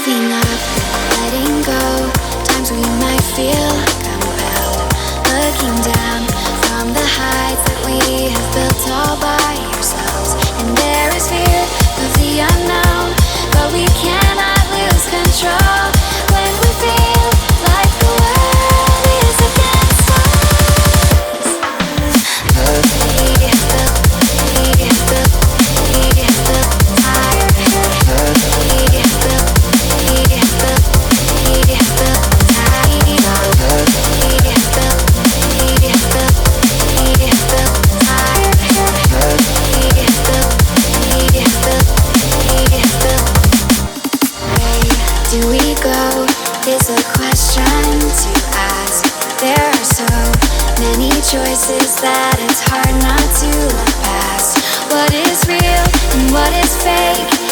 Giving up, letting go. Times we might feel compelled. Looking down from the heights that we have built all by ourselves. And there is fear of the unknown, but we cannot lose control when we feel like the world is against us. Do we go is a question to ask. There are so many choices that it's hard not to look past. What is real and what is fake?